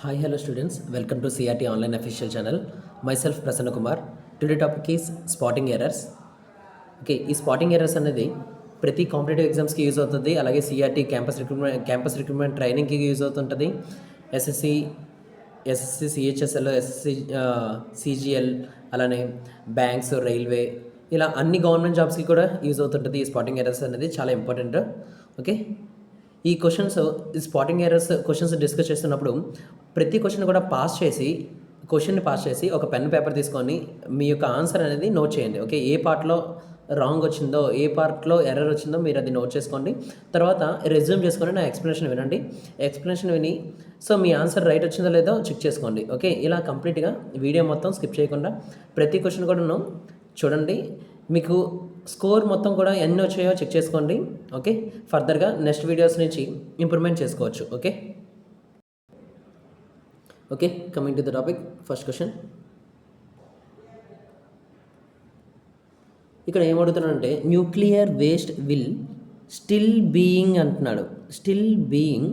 Hi, hello students. Welcome to CRT online official channel. Myself Prasanna Kumar. Today topic is spotting errors. Okay, ఈ spotting errors అనేది ప్రతి competitive ఎగ్జామ్స్కి use అవుతుంది. అలాగే CRT campus recruitment ట్రైనింగ్కి use అవుతుంటుంది. SSC CHSL, SSC CGL, అలానే banks, railway, ఇలా అన్ని గవర్నమెంట్ జాబ్స్కి కూడా యూజ్ అవుతుంటుంది. ఈ స్పాటింగ్ ఎర్రర్స్ అనేది చాలా ఇంపార్టెంట్. ఓకే, ఈ స్పాటింగ్ ఎర్రర్స్ క్వశ్చన్స్ డిస్కస్ చేస్తున్నప్పుడు ప్రతి క్వశ్చన్ కూడా క్వశ్చన్ని పాస్ చేసి ఒక పెన్ పేపర్ తీసుకొని మీ యొక్క ఆన్సర్ అనేది నోట్ చేయండి. ఓకే, ఏ పార్ట్లో రాంగ్ వచ్చిందో, ఏ పార్ట్లో ఎర్రర్ వచ్చిందో మీరు అది నోట్ చేసుకోండి. తర్వాత రెజ్యూమ్ చేసుకొని నా ఎక్స్ప్లెనేషన్ వినండి. ఎక్స్ప్లెనేషన్ విని మీ ఆన్సర్ రైట్ వచ్చిందో లేదో చెక్ చేసుకోండి. ఓకే, ఇలా కంప్లీట్గా వీడియో మొత్తం స్కిప్ చేయకుండా ప్రతి క్వశ్చన్ కూడా చూడండి. మీకు స్కోర్ మొత్తం కూడా ఎన్ని వచ్చాయో చెక్ చేసుకోండి. ఓకే, ఫర్దర్గా నెక్స్ట్ వీడియోస్ నుంచి ఇంప్రూవ్మెంట్ చేసుకోవచ్చు. Okay, coming to the topic. First question ఇక్కడ ఏమడుగుతున్నాడంటే nuclear waste will still being అంటున్నాడు. Still being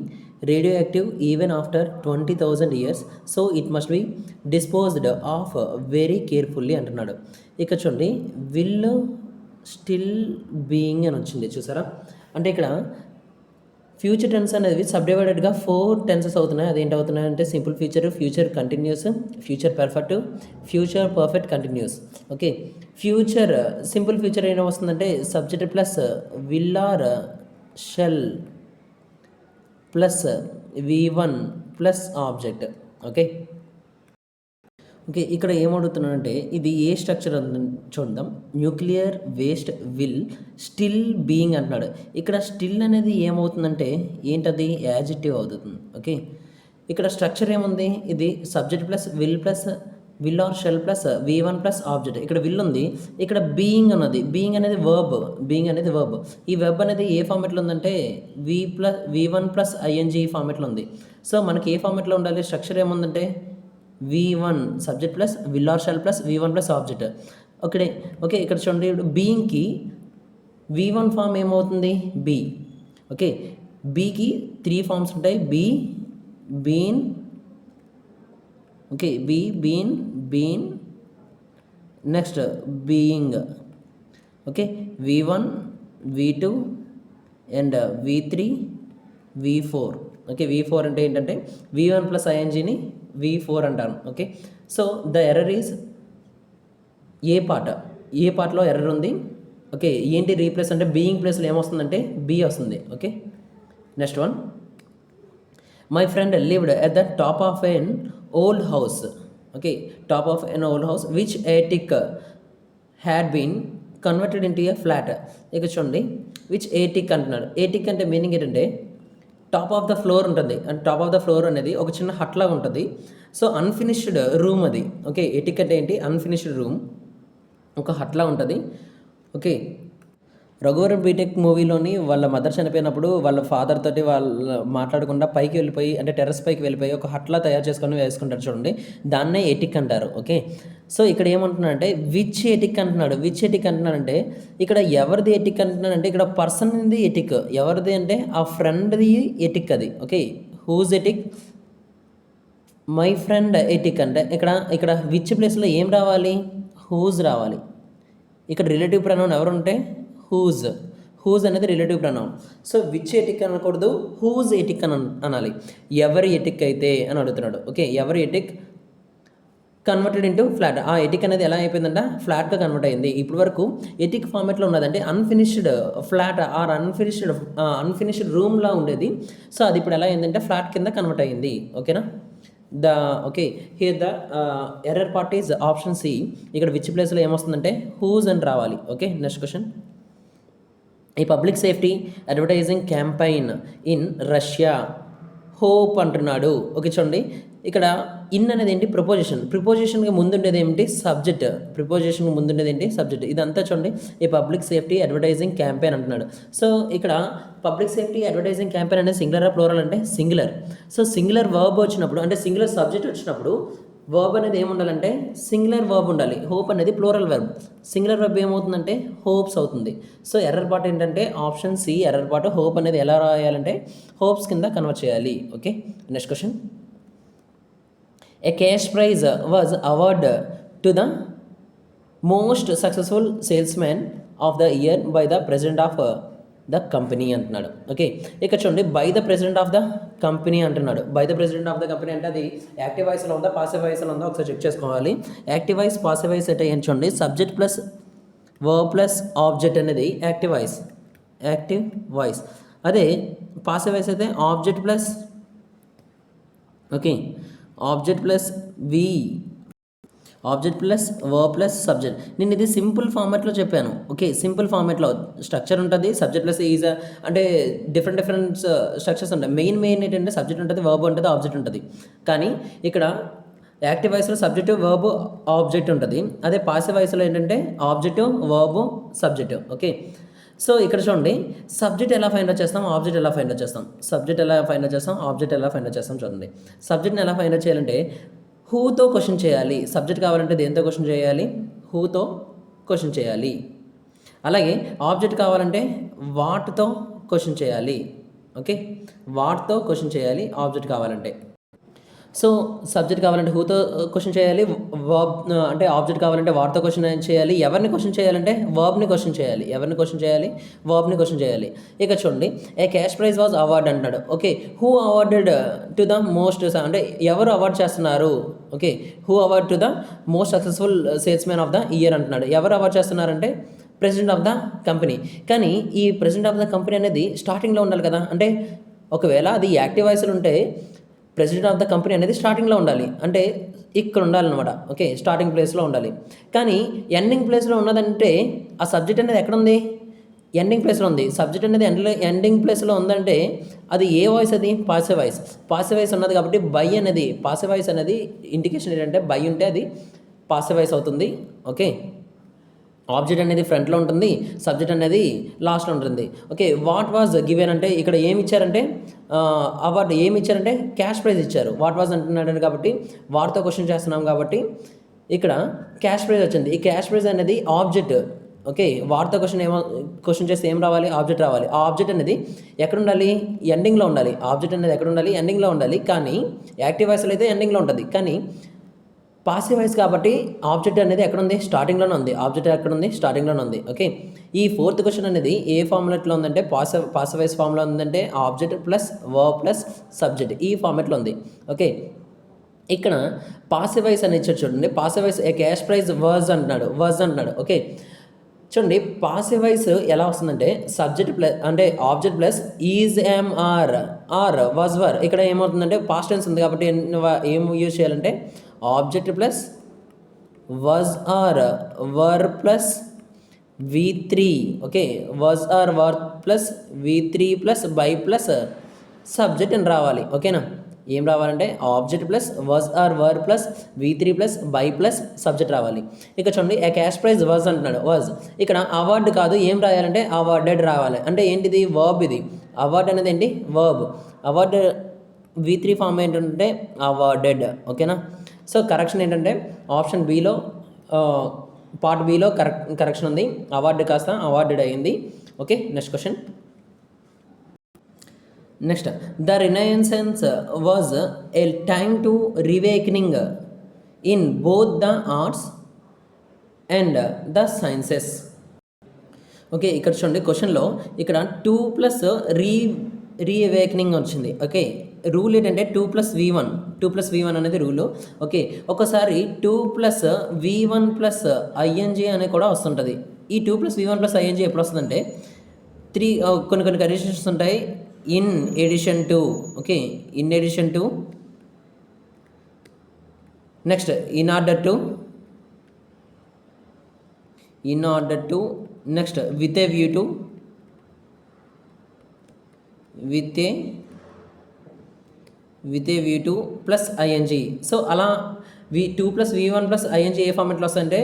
radioactive even after 20,000 years, so it must be disposed of very carefully అంటున్నాడు. ఇక చూడండి, will still being అని వచ్చింది చూసారా. అంటే ఇక్కడ ఫ్యూచర్ టెన్స్ అనేది సబ్డివైడెడ్గా 4 టెన్సెస్ అవుతున్నాయి. అదేంటి అవుతున్నాయంటే simple future, future continuous, future perfect, future perfect continuous. Okay, future simple future ఏం వస్తుందంటే subject plus will or shall plus V1 plus object. Okay, ఇక్కడ ఏమడుగుతున్నానంటే ఇది ఏ స్ట్రక్చర్ చూద్దాం. Nuclear waste will still being అంటున్నాడు. ఇక్కడ స్టిల్ అనేది ఏమవుతుందంటే ఏంటది, యాజిటివ్ అవుతుంది. ఓకే, ఇక్కడ స్ట్రక్చర్ ఏముంది, ఇది subject plus will or shall plus V1 plus object. ఇక్కడ విల్ ఉంది, ఇక్కడ బీయింగ్ అన్నది, బీయింగ్ అనేది వర్బ్. ఈ వెబ్ అనేది ఏ ఫార్మెట్లో ఉందంటే V1 ప్లస్ ING ఫార్మెట్లో ఉంది. సో మనకి ఏ ఫార్మెట్లో ఉండాలి, స్ట్రక్చర్ ఏముందంటే V1 subject plus will or shall plus V1 plus object. Okay, ఇక్కడ చూడండి, ఇప్పుడు బీయింగ్కి V1 ఫామ్ ఏమవుతుంది, బీ. ఓకే, బీకి 3 ఫామ్స్ ఉంటాయి, been. Okay, been next being. Okay, V1, V2 and V3, V4. Okay, V4 అంటే ఏంటంటే V1 ప్లస్ INGని V4 అంటాను. Okay, so the error is a పార్ట్లో ఎర్రర్ ఉంది. ఓకే, ఏంటి రీప్లేస్ అంటే బీయింగ్ ప్లేస్లో ఏమొస్తుందంటే బీ వస్తుంది. Okay, next one, my friend lived at the top of an old house. Okay, top of an old house which attic had been converted into a flat. ఇక చూడండి, which attic అంటున్నాడు. attic అంటే meaning ఏంటంటే top of the floor ఉంటుంది. And top of the floor అనేది ఒక చిన్న hut లాగా ఉంటుంది. సో అన్ఫినిష్డ్ రూమ్ అది. ఓకే, ఎటిక్ అంటే ఏంటి, అన్ఫినిష్డ్ రూమ్, ఒక హట్లా ఉంటుంది. ఓకే, రఘువరన్ బీటెక్ మూవీలోని వాళ్ళ మదర్ చనిపోయినప్పుడు వాళ్ళ ఫాదర్ తోటి వాళ్ళు మాట్లాడకుండా పైకి వెళ్ళిపోయి, అంటే టెర్రస్ పైకి వెళ్ళిపోయి ఒక హట్లా తయారు చేసుకొని వేసుకుంటారు చూడండి, దాన్నే ఎటిక్ అంటారు. ఓకే, సో ఇక్కడ ఏమంటున్నాడంటే విచ్ ఎటిక్ అంటున్నాడంటే ఇక్కడ ఎవరిది ఎటిక్ అంటున్నాడంటే ఇక్కడ పర్సన్ ఇది ఎటిక్, ఎవరిది అంటే ఆ ఫ్రెండ్ది ఎటిక్ అది. ఓకే, హూజ్ ఎటిక్, మై ఫ్రెండ్ ఎటిక్ అంటే ఇక్కడ విచ్ ప్లేస్లో ఏం రావాలి, హూజ్ రావాలి. ఇక్కడ రిలేటివ్ ప్రనౌన్ ఎవరు ఉంటే హూజ్ అనేది రిలేటివ్ ప్రనౌన్. సో విచ్ ఎటిక్ అనకూడదు, హూజ్ ఎటిక్ అని అనాలి. ఎవరి ఎటిక్ అయితే అని అడుగుతున్నాడు. ఓకే, ఎవరి ఎటిక్ కన్వర్టెడ్ ఇంటూ ఫ్లాట్. ఆ ఎటిక్ అనేది ఎలా అయిపోయిందంట, ఫ్లాట్గా కన్వర్ట్ అయింది. ఇప్పటి వరకు ఎటిక్ ఫార్మెట్లో ఉన్నదంటే అన్ఫినిష్డ్ ఫ్లాట్ ఆర్ అన్ఫినిష్డ్ రూమ్లా ఉండేది. సో అది ఇప్పుడు ఎలా అయిందంటే ఫ్లాట్ కింద కన్వర్ట్ అయ్యింది. ఓకేనా, here the error part is option C. ఇక్కడ విచ్ ప్లేస్లో ఏమొస్తుందంటే హూజ్ అని రావాలి. ఓకే, నెక్స్ట్ క్వశ్చన్, ఈ public safety advertising campaign in Russia hope అంటున్నాడు. ఓకే, చూడండి, ఇక్కడ ఇన్ అనేది ఏంటి, ప్రిపోజిషన్కి ముందుండేది ఏంటి, సబ్జెక్ట్. ఇదంతా చూడండి, ఈ పబ్లిక్ సేఫ్టీ అడ్వర్టైజింగ్ క్యాంపెయిన్ అంటున్నాడు. సో ఇక్కడ పబ్లిక్ సేఫ్టీ అడ్వర్టైజింగ్ క్యాంపెయిన్ అంటే సింగులర్ ప్లూరల్ అంటే సింగులర్. సో సింగులర్ వర్బ్ వచ్చినప్పుడు, అంటే సింగులర్ సబ్జెక్ట్ వచ్చినప్పుడు వర్బ్ అనేది ఏముండాలంటే సింగులర్ వర్బ్ ఉండాలి. హోప్ అనేది ప్లూరల్ వర్బ్. సింగులర్ వర్బ్ ఏమవుతుందంటే హోప్స్ అవుతుంది. సో ఎర్రర్ పార్ట్ ఏంటంటే option C error part. Hope అనేది ఎలా రాయాలంటే హోప్స్ కింద కన్వర్ట్ చేయాలి. Okay, next question, a cash prize was award to the most successful salesmen of the year by the president of the company అంటున్నాడు. Okay, ఇక్కడ చూడండి, by the president of the company అంటున్నాడు. By the president of the company అంటే అది active వాయిస్లో ఉందా passive వాయిస్లో ఉందా ఒకసారి చెక్ చేసుకోవాలి. యాక్టివ్ వాయిస్ పాసివ్ వాయిస్ అంటే ఏం చూడండి, subject plus verb plus object అనేది యాక్టివ్ వాయిస్. అదే పాసివ్ వాయిస్ అయితే object plus object plus verb plus subject. నేను ఇది సింపుల్ ఫార్మాట్లో చెప్పాను. ఓకే, సింపుల్ ఫార్మాట్లో స్ట్రక్చర్ ఉంటుంది, సబ్జెక్ట్ ప్లస్ ఈజ్ అంటే డిఫరెంట్ స్ట్రక్చర్స్ ఉంటాయి. మెయిన్ ఏంటంటే సబ్జెక్ట్ ఉంటుంది, వర్బ్ ఉంటుంది, ఆబ్జెక్ట్ ఉంటుంది. కానీ ఇక్కడ యాక్టివ్ వాయిస్లో సబ్జెక్టు వర్బ్ ఆబ్జెక్ట్ ఉంటుంది. అదే పాసివ్ వాయిస్లో ఏంటంటే object verb subject. Okay, so ఇక్కడ చూడండి, సబ్జెక్ట్ ఎలా ఫైండ్ అవుట్ చేస్తాం, ఆబ్జెక్ట్ ఎలా ఫైండ్ అవుట్ చేస్తాం, ఆబ్జెక్ట్ ఎలా ఫైండ్ అవుట్ చేస్తాం. చూడండి, సబ్జెక్ట్ని ఎలా ఫైండ్ అవుట్ చేయాలంటే హూతో క్వశ్చన్ చేయాలి. సబ్జెక్ట్ కావాలంటే దేంతో క్వశ్చన్ చేయాలి, హూతో క్వశ్చన్ చేయాలి. అలాగే ఆబ్జెక్ట్ కావాలంటే వాట్తో క్వశ్చన్ చేయాలి. ఓకే, వాట్తో క్వశ్చన్ చేయాలి ఆబ్జెక్ట్ కావాలంటే. సో సబ్జెక్ట్ కావాలంటే హూతో క్వశ్చన్ చేయాలి, వర్బ్ అంటే ఆబ్జెక్ట్ కావాలంటే వాటితో క్వశ్చన్ చేయాలి. ఎవరిని క్వశ్చన్ చేయాలంటే వర్బ్ని క్వశ్చన్ చేయాలి. వర్బ్ని క్వశ్చన్ చేయాలి. ఇక చూడండి, ఏ క్యాష్ ప్రైజ్ వాజ్ అవార్డ్ అంటాడు. Okay, who awarded to the most అంటే ఎవరు అవార్డ్ చేస్తున్నారు. Okay, who award to the most successful salesmen of the year అంటున్నాడు. ఎవరు అవార్డ్ చేస్తున్నారంటే ప్రెసిడెంట్ ఆఫ్ ద కంపెనీ. కానీ ఈ ప్రెసిడెంట్ ఆఫ్ ద కంపెనీ అనేది స్టార్టింగ్లో ఉండాలి కదా. అంటే ఒకవేళ అది యాక్టివ్ వాయిస్లో ఉంటే ప్రెసిడెంట్ ఆఫ్ ద కంపెనీ అనేది స్టార్టింగ్లో ఉండాలి, అంటే ఇక్కడ ఉండాలన్నమాట. ఓకే, స్టార్టింగ్ ప్లేస్లో ఉండాలి. కానీ ఎండింగ్ ప్లేస్లో ఉన్నదంటే ఆ సబ్జెక్ట్ అనేది ఎక్కడ ఉంది, ఎండింగ్ ప్లేస్లో ఉంది. సబ్జెక్ట్ అనేది ఎండింగ్ ప్లేస్లో ఉందంటే అది ఏ వాయిస్, అది పాసివ్ వాయిస్ ఉన్నది. కాబట్టి బై అనేది పాసివ్ వాయిస్ అనేది ఇండికేషన్ ఏంటంటే బై ఉంటే అది పాసివ్ వాయిస్ అవుతుంది. ఓకే, ఆబ్జెక్ట్ అనేది ఫ్రంట్లో ఉంటుంది, సబ్జెక్ట్ అనేది లాస్ట్లో ఉంటుంది. ఓకే, వాట్ వాజ్ గివెన్ అంటే ఇక్కడ ఏమి ఇచ్చారంటే అవార్డు ఏమి ఇచ్చారంటే క్యాష్ ప్రైజ్ ఇచ్చారు. వాట్ వాజ్ అంటున్నాడు కాబట్టి వాటితో క్వశ్చన్ చేస్తున్నాం కాబట్టి ఇక్కడ క్యాష్ ప్రైజ్ వచ్చింది. ఈ క్యాష్ ప్రైజ్ అనేది ఆబ్జెక్ట్. ఓకే, వాటితో క్వశ్చన్ చేస్తే ఏం రావాలి, ఆబ్జెక్ట్ రావాలి. ఆ ఆబ్జెక్ట్ అనేది ఎక్కడ ఉండాలి, ఎండింగ్లో ఉండాలి. ఆబ్జెక్ట్ అనేది ఎక్కడ ఉండాలి, ఎండింగ్లో ఉండాలి. కానీ యాక్టివ్ వాయిస్లో అయితే ఎండింగ్లో ఉంటుంది. కానీ పాసివ్ వాయిస్ కాబట్టి ఆబ్జెక్ట్ అనేది ఎక్కడ ఉంది, స్టార్టింగ్లోనే ఉంది. ఓకే, ఈ ఫోర్త్ క్వశ్చన్ అనేది ఏ ఫార్ములేట్లో ఉందంటే పాసివ్ వాయిస్ ఫార్ములా ఉందంటే object plus verb plus subject ఈ ఫార్మాట్లో ఉంది. ఓకే, ఇక్కడ పాసివ్ వాయిస్ అని ఇచ్చాడు చూడండి. Passive voice a cash prize was అంటున్నాడు. ఓకే, చూడండి, పాసివ్ వాయిస్ ఎలా వస్తుందంటే సబ్జెక్ట్ ప్లస్ అంటే object plus is or was were. ఇక్కడ ఏమవుతుందంటే పాస్ట్ టెన్స్ ఉంది కాబట్టి ఏం యూజ్ చేయాలంటే object plus was or were plus V3. Okay, was or were plus V3 plus by plus subject అని రావాలి. ఓకేనా, ఏం రావాలంటే object plus was or were plus V3 plus by plus subject రావాలి. ఇక చూడండి, ఏ క్యాష్ ప్రైజ్ వాజ్ అంటున్నాడు. Was ఇక్కడ అవార్డు కాదు, ఏం రాయాలంటే అవార్డెడ్ రావాలి. అంటే ఏంటిది, వర్బ్. ఇది అవార్డ్ అనేది ఏంటి, వర్బ్. అవార్డు V3 ఫామ్ ఏంటంటే అవార్డెడ్. ఓకేనా, సో కరెక్షన్ ఏంటంటే ఆప్షన్ బిలో పార్ట్ బిలో కరెక్షన్ ఉంది. అవార్డు కాస్త అవార్డెడ్ అయ్యింది. Okay, next question. Next, the renaissance was a time to reawakening in both the arts and the sciences. Okay, ఇక్కడ చూడండి క్వశ్చన్లో ఇక్కడ 2 ప్లస్ రీఅవేకనింగ్ వచ్చింది. ఓకే, రూల్ ఏంటంటే 2 ప్లస్ V1 అనేది రూలు. ఓకే, ఒకసారి 2 ప్లస్ V1 ప్లస్ ING అనేది కూడా వస్తుంటుంది. ఈ 2 ప్లస్ V1 ప్లస్ ING ఎప్పుడు వస్తుందంటే కొన్ని కండిషన్స్ ఉంటాయి. In addition to. Okay, in addition to. Next in order to. Next with a view to. With a view to plus ING. So అలా 2 plus V1 plus ING ఏ ఫార్మెట్లో వస్తాయంటే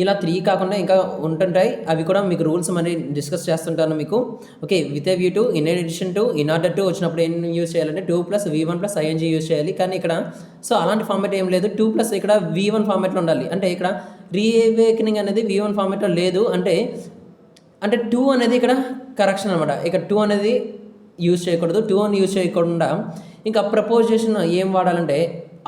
ఇలా 3 కాకుండా ఇంకా ఉంటుంటాయి. అవి కూడా మీకు రూల్స్ మరి డిస్కస్ చేస్తుంటాను మీకు. Okay, with a view to, in addition to, in order to వచ్చినప్పుడు ఏం యూజ్ చేయాలంటే 2 plus V1 plus ING use చేయాలి. కానీ ఇక్కడ సో అలాంటి ఫార్మెట్ ఏం లేదు. 2 ప్లస్ ఇక్కడ V1 ఫార్మెట్లో ఉండాలి. అంటే ఇక్కడ రీఅవేకనింగ్ అనేది V1 ఫార్మెట్లో లేదు. అంటే 2 అనేది ఇక్కడ కరెక్షన్ అనమాట. ఇక్కడ 2 అనేది యూజ్ చేయకూడదు. 2 అని యూజ్ చేయకుండా ఇంకా ప్రపోజిషన్ ఏం వాడాలంటే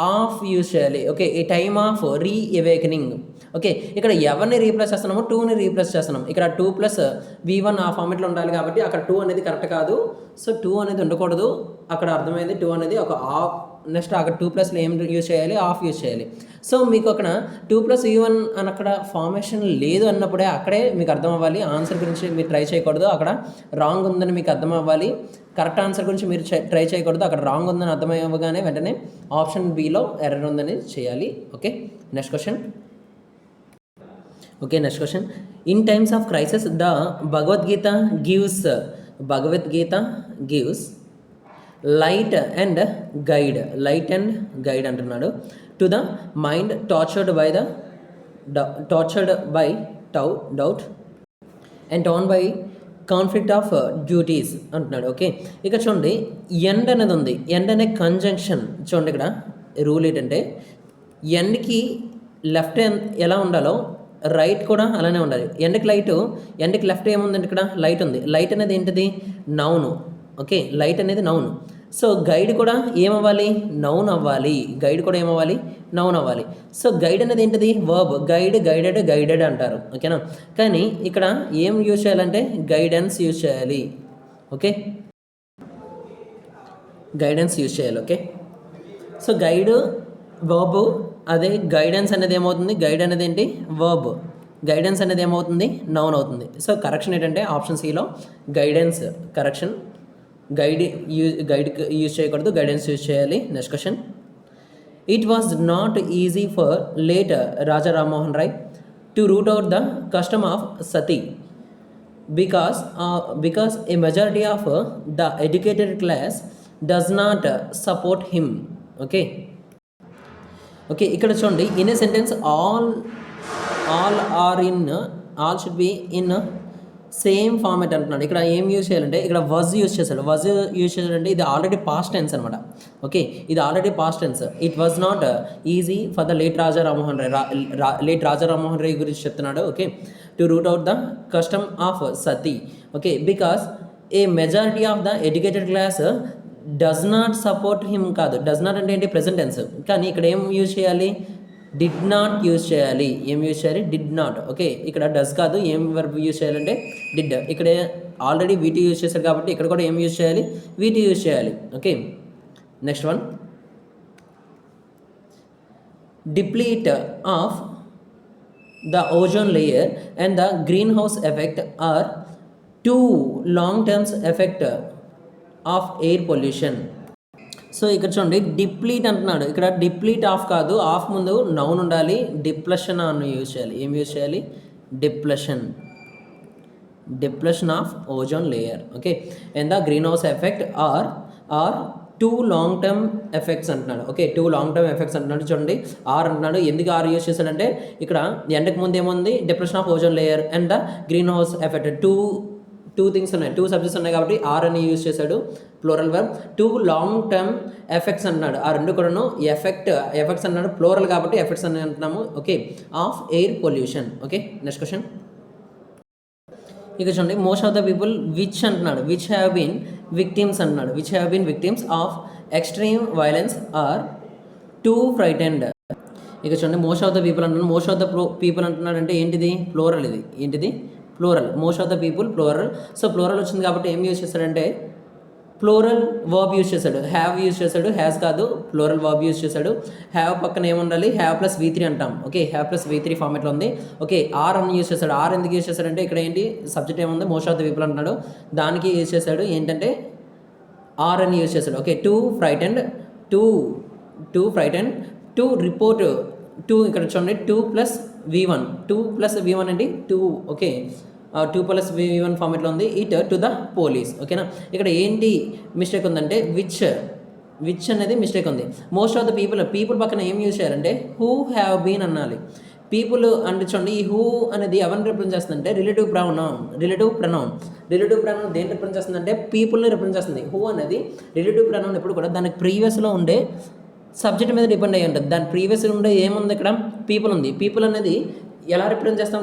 ఆఫ్ యూజ్ చేయాలి. ఓకే, ఈ time of re awakening. Okay, ఇక్కడ ఎవరిని రీప్లేస్ చేస్తున్నామో టూని రీప్లేస్ చేస్తున్నాం. ఇక్కడ 2 + V1 ఆ ఫార్మెట్లో ఉండాలి కాబట్టి అక్కడ 2 అనేది కరెక్ట్ కాదు. సో 2 అనేది ఉండకూడదు. అక్కడ అర్థమైంది 2 అనేది ఒక ఆఫ్. నెక్స్ట్ అక్కడ 2+లో ఏం యూజ్ చేయాలి, ఆఫ్ యూజ్ చేయాలి. సో మీకు అక్కడ 2 + V1 అని అక్కడ ఫార్మేషన్ లేదు అన్నప్పుడే అక్కడే మీకు అర్థం అవ్వాలి. ఆన్సర్ గురించి మీరు ట్రై చేయకూడదు, అక్కడ రాంగ్ ఉందని మీకు అర్థం అవ్వాలి. కరెక్ట్ ఆన్సర్ గురించి మీరు ట్రై చేయకూడదు, అక్కడ రాంగ్ ఉందని అర్థమవ్వగానే వెంటనే ఆప్షన్ బిలో ఎర్రర్ ఉందని చేయాలి. Okay, next question. Okay, next question. In times of crisis the Bhagavad Gita gives light and guide అంటున్నాడు to the mind tortured by doubt and town by conflict of duties అంటున్నాడు. Okay, ఇక చూడండి end అనేది ఉంది. End అనే conjunction చూడండి. ఇక్కడ rule ఏంటంటే ఎండ్కి లెఫ్ట్ ఎలా ఉండాలో రైట్ కూడా అలానే ఉండాలి. ఎండ్కి లెఫ్ట్ ఏముందండి, ఇక్కడ లైట్ ఉంది. లైట్ అనేది ఏంటిది, నౌను. ఓకే, లైట్ అనేది నౌన్. సో గైడ్ కూడా ఏమవ్వాలి, నౌన్ అవ్వాలి. నౌన్ అవ్వాలి. సో గైడ్ అనేది ఏంటిది, వర్బ్. గైడెడ్ అంటారు. ఓకేనా, కానీ ఇక్కడ ఏం యూజ్ చేయాలంటే గైడెన్స్ యూజ్ చేయాలి. ఓకే, గైడెన్స్ యూజ్ చేయాలి. ఓకే, సో గైడ్ వర్బ్, అదే గైడెన్స్ అనేది ఏమవుతుంది, గైడ్ అనేది ఏంటి, వర్బ్. గైడెన్స్ అనేది ఏమవుతుంది, నౌన్ అవుతుంది. సో కరెక్షన్ ఏంటంటే ఆప్షన్ సిలో గైడెన్స్ కరెక్షన్. గైడ్ యూజ్ చేయకూడదు, గైడెన్స్ యూజ్ చేయాలి. Next question. It was not easy for late Raja Rammohan Roy to root out the custom of sati because a majority of the educated class does not support him. Okay, ఇక్కడ చూడండి. In a sentence all should be in same format అంటున్నాడు. ఇక్కడ ఏం use చేయాలంటే ఇక్కడ was use చేశాడంటే ఇది already past tense అనమాట. ఓకే, ఇది already past tense. It was not easy for the late Raja Rammohan Roy గురించి చెప్తున్నాడు. Okay, to root out the custom of sati. Okay, because a majority of the educated class does not support him కాదు. Does not అంటే ఏంటి, present tense. కానీ ఇక్కడ ఏం use చేయాలి, did not use చేయాలి. ఏం యూజ్ చేయాలి, డిడ్ నాట్. ఓకే, ఇక్కడ డస్ కాదు, ఏం వర్బ్ యూజ్ చేయాలంటే డిడ్. ఇక్కడ ఆల్రెడీ వీటి యూజ్ చేశారు కాబట్టి ఇక్కడ కూడా ఏం యూజ్ చేయాలి, వీటి యూజ్ చేయాలి. Okay, next one. Deplete of the ozone layer and the green house effect are 2 long terms effect of air pollution. So ఇక్కడ చూడండి డిప్లీట్ అంటున్నాడు. ఇక్కడ డిప్లీట్ ఆఫ్ కాదు, ఆఫ్ ముందు నౌన్ ఉండాలి. డిప్రెషన్ అని యూజ్ చేయాలి. ఏం యూజ్ చేయాలి, depression of ozone layer. Okay, and the green house effect are 2 long term effects అంటున్నాడు. ఓకే, 2 లాంగ్ టర్మ్ ఎఫెక్ట్స్ అంటున్నాడు. చూడండి ఆర్ అంటున్నాడు. ఎందుకు ఆర్ యూజ్ చేశాడంటే ఇక్కడ ఎండకు ముందు ఏముంది, depression of ozone layer and the green house effect. Two things ఉన్నాయి, 2 సబ్జెక్ట్స్ ఉన్నాయి కాబట్టి ఆర్ అని యూజ్ చేశాడు, plural verb. 2 long term effects అన్నాడు. ఆ రెండు కూడాను ఎఫెక్ట్స్ అన్నాడు, ప్లోరల్ కాబట్టి ఎఫెక్ట్స్ అని అంటున్నాము. Okay, of air pollution. Okay, next question. ఇక చూడండి, most of the people which అంటున్నాడు, which have been victims of extreme violence are too frightened. ఇక చూడండి, మోస్ట్ ఆఫ్ ద పీపుల్ అంటున్నాడు. మోస్ట్ ఆఫ్ ద పీపుల్ అంటున్నాడు అంటే ఏంటిది, ప్లోరల్. ఇది ఏంటిది, plural. Most of the people plural. So plural వచ్చింది కాబట్టి ఏం యూజ్ చేశాడంటే ప్లోరల్ వర్బ్ యూజ్ చేశాడు. హ్యావ్ యూజ్ చేశాడు, హ్యాస్ కాదు, ప్లోరల్ వర్బ్ యూజ్ చేశాడు. హ్యావ్ పక్కన ఏముండాలి, హ్యావ్ ప్లస్ V3 అంటాం. ఓకే, హ్యావ్ ప్లస్ V3 ఫార్మేట్లో ఉంది. ఓకే, ఆర్ అని యూజ్ చేశాడు. ఆర్ ఎందుకు యూజ్ చేశాడంటే ఇక్కడ ఏంటి, సబ్జెక్ట్ ఏముంది, మోస్ట్ ఆఫ్ ద పీపుల్ అంటున్నాడు, దానికి యూజ్ చేశాడు ఏంటంటే ఆర్ అని యూజ్ చేశాడు. Okay, two frightened to report. 2 ఇక్కడ చూడండి, 2 + V1 అంటే 2. ఓకే, 2 + V1 ఫార్మేట్లో ఉంది. It to the police. ఓకేనా, ఇక్కడ ఏంటి మిస్టేక్ ఉందంటే విచ్ అనేది మిస్టేక్ ఉంది. మోస్ట్ ఆఫ్ ద పీపుల్ పక్కన ఏం యూజ్ చేయాలంటే హూ హ్యావ్ బీన్ అనాలి. పీపుల్ అంటే చూడండి, ఈ హూ అనేది ఎవరిని రిప్రజెంట్ చేస్తుందంటే రిలేటివ్ ప్రొనౌన్ దేన్ని రిప్రజెంట్ చేస్తుందంటే పీపుల్ని రిప్రజెంట్ చేస్తుంది. హూ అనేది రిలేటివ్ ప్రొనౌన్ ఎప్పుడు కూడా దానికి ప్రీవియస్లో ఉండే సబ్జెక్ట్ మీద డిపెండ్ అయ్యి ఉంటుంది. దాని ప్రీవియస్ ఉండే ఏముంది, ఇక్కడ పీపుల్ ఉంది. పీపుల్ అనేది ఎలా రిప్రజెంట్ చేస్తాం,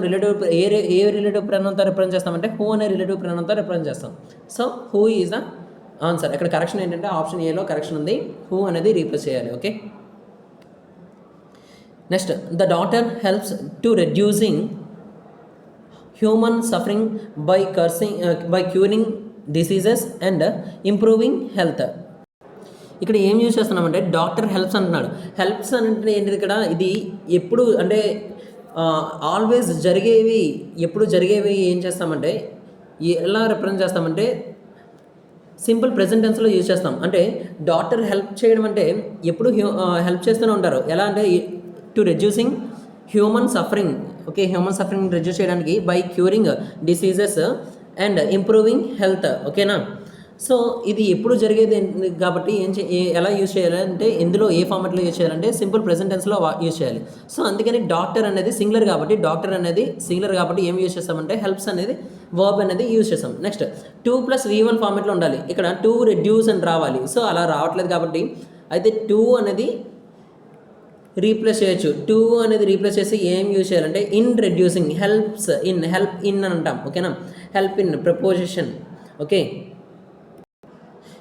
ఏ రిలేటివ్ ప్రొనౌన్తో రిప్రజెంట్ చేస్తామంటే హూ అనే రిలేటివ్ ప్రొనౌన్తో రిప్రజెంట్ చేస్తాం. So who is the answer. ఇక్కడ కరెక్షన్ ఏంటంటే ఆప్షన్ ఏలో కరెక్షన్ ఉంది, హూ అనేది రీప్లేస్ చేయాలి. Okay, next the daughter helps to reducing human suffering by curing diseases and improving health. ఇక్కడ ఏం యూజ్ చేస్తున్నామంటే డాక్టర్ హెల్ప్స్ అంటున్నాడు. హెల్ప్స్ అంటే ఏంటిది ఇక్కడ, ఇది ఎప్పుడు అంటే ఆల్వేస్ జరిగేవి, ఎప్పుడు జరిగేవి ఏం చేస్తామంటే ఎలా రిప్రజెంట్ చేస్తామంటే సింపుల్ ప్రెజెంట్ టెన్స్లో యూజ్ చేస్తాం. అంటే డాక్టర్ హెల్ప్ చేయడం అంటే ఎప్పుడు హెల్ప్ చేస్తూనే ఉంటారు. ఎలా అంటే to reducing human suffering, okay, human suffering reduce చేయడానికి by curing diseases and improving health, ఓకేనా. సో ఇది ఎప్పుడు జరిగేది కాబట్టి ఎలా యూజ్ చేయాలంటే ఇందులో ఏ ఫార్మాట్లో యూజ్ చేయాలంటే సింపుల్ ప్రెజెంట్ టెన్స్లో యూజ్ చేయాలి. సో అందుకని డాక్టర్ అనేది సింగులర్ కాబట్టి ఏం యూజ్ చేస్తామంటే హెల్ప్స్ అనేది వర్బ్ అనేది యూజ్ చేస్తాం. నెక్స్ట్ 2+V1 ఫార్మాట్లో ఉండాలి. ఇక్కడ 2 రెడ్యూస్ అని రావాలి. సో అలా రావట్లేదు కాబట్టి అయితే 2 అనేది రీప్లేస్ చేయొచ్చు. 2 అనేది రీప్లేస్ చేసి ఏం యూజ్ చేయాలంటే in reducing, helps in, help in అని అంటాం, ఓకేనా. Help in preposition, okay.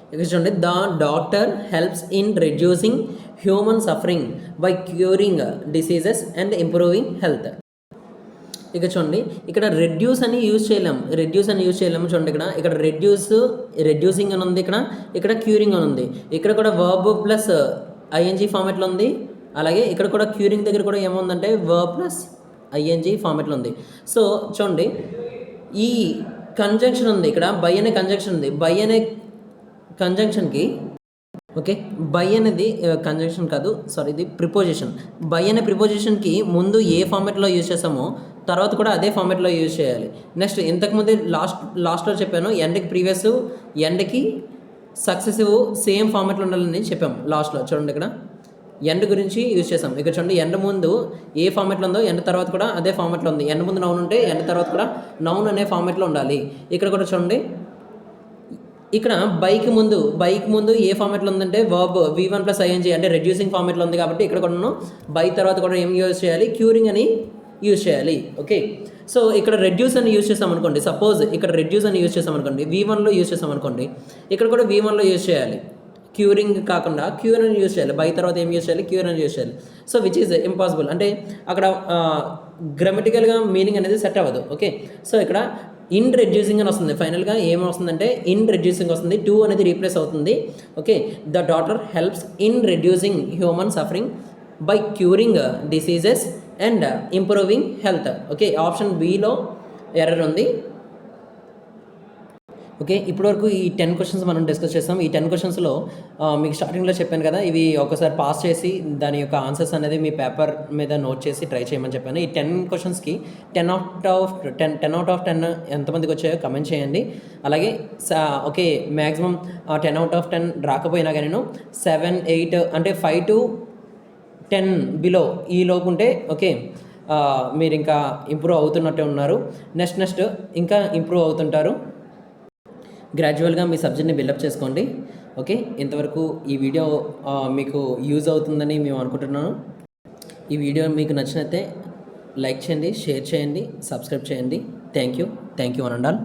ఇక్కడ చూడండి, the doctor helps in reducing human suffering by curing diseases and improving health. ఇక చూడండి, ఇక్కడ రెడ్యూస్ అని యూజ్ చేయలేము. చూడండి, ఇక్కడ రెడ్యూసింగ్ అని ఉంది, ఇక్కడ క్యూరింగ్ అని ఉంది. ఇక్కడ కూడా వర్బ్ ప్లస్ ఐఎన్జీ ఫార్మాట్లో ఉంది. అలాగే ఇక్కడ కూడా క్యూరింగ్ దగ్గర కూడా ఏముందంటే వర్బ్ ప్లస్ ఐఎన్జీ ఫార్మాట్లో ఉంది. సో చూడండి, ఈ కంజంక్షన్ ఉంది, ఇక్కడ బై అనే కంజంక్షన్ ఉంది. బై అనే కంజంక్షన్కి, ఓకే, బై అనేది కంజంక్షన్ కాదు, సారీ, ఇది ప్రిపోజిషన్. బై అనే ప్రిపోజిషన్కి ముందు ఏ ఫార్మాట్లో యూజ్ చేస్తామో తర్వాత కూడా అదే ఫార్మాట్లో యూజ్ చేయాలి. నెక్స్ట్ ఇంతకుముందే లాస్ట్లో చెప్పాను, ఎండ్కి ప్రీవియస్, ఎండ్కి సక్సెసివ్ సేమ్ ఫార్మాట్లో ఉండాలని చెప్పాము లాస్ట్లో. చూడండి, ఇక్కడ ఎండ్ గురించి యూజ్ చేసాం. ఇక్కడ చూడండి, ఎండ్ ముందు ఏ ఫార్మాట్లో ఉందో ఎండ్ తర్వాత కూడా అదే ఫార్మాట్లో ఉంది. ఎండ్ ముందు నౌన్ ఉంటే ఎండ్ తర్వాత కూడా నౌన్ అనే ఫార్మాట్లో ఉండాలి. ఇక్కడ కూడా చూడండి, ఇక్కడ బైక్ ముందు ఏ ఫార్మాట్లో ఉందంటే వర్బ్ V1+ing అంటే రెడ్యూసింగ్ ఫార్మాట్లో ఉంది కాబట్టి ఇక్కడ కూడా బై తర్వాత కూడా ఏం యూజ్ చేయాలి, క్యూరింగ్ అని యూజ్ చేయాలి, ఓకే. సో ఇక్కడ రెడ్యూస్ అని యూజ్ చేస్తాం అనుకోండి, సపోజ్ ఇక్కడ రెడ్యూస్ అని యూజ్ చేస్తాం అనుకోండి, V1లో యూజ్ చేస్తాం అనుకోండి, ఇక్కడ కూడా V1లో యూజ్ చేయాలి. క్యూరింగ్ కాకుండా క్యూర్ అని యూజ్ చేయాలి. బై తర్వాత ఏం యూజ్ చేయాలి, క్యూర్ అని యూజ్ చేయాలి. సో విచ్ ఈజ్ ఇంపాసిబుల్, అంటే అక్కడ గ్రామటికల్గా మీనింగ్ అనేది సెట్ అవ్వదు, ఓకే. సో ఇక్కడ ఇన్ రెడ్యూసింగ్ అని వస్తుంది. ఫైనల్గా ఏమొస్తుందంటే ఇన్ రెడ్యూసింగ్ వస్తుంది, 2 అనేది రీప్లేస్ అవుతుంది, okay. The daughter helps in reducing human suffering by curing diseases and improving health, okay. Option below error ఉంది, ఓకే. ఇప్పటివరకు ఈ 10 క్వశ్చన్స్ మనం డిస్కస్ చేస్తాం. ఈ 10 క్వశ్చన్స్లో మీకు స్టార్టింగ్లో చెప్పాను కదా, ఇవి ఒకసారి పాస్ చేసి దాని యొక్క ఆన్సర్స్ అనేది మీ పేపర్ మీద నోట్ చేసి ట్రై చేయమని చెప్పాను. ఈ 10 క్వశ్చన్స్కి 10 అవుట్ ఆఫ్ 10 ఎంతమందికి వచ్చాయో కమెంట్ చేయండి. అలాగే ఓకే, మ్యాక్సిమం 10 అవుట్ ఆఫ్ 10 రాకపోయినా కానీ నేను 7, 8 అంటే 5 to 10 బిలో ఈ లోపు ఉంటే ఓకే, మీరు ఇంకా ఇంప్రూవ్ అవుతున్నట్టే ఉన్నారు. నెక్స్ట్ ఇంకా ఇంప్రూవ్ అవుతుంటారు. గ్రాడ్యువల్గా మీ సబ్జెక్ట్ని బిల్డప్ చేసుకోండి, ఓకే. ఇంతవరకు ఈ వీడియో మీకు యూజ్ అవుతుందని మేము అనుకుంటున్నాను. ఈ వీడియో మీకు నచ్చినట్లయితే లైక్ చేయండి, షేర్ చేయండి, సబ్స్క్రైబ్ చేయండి. Thank you one and all.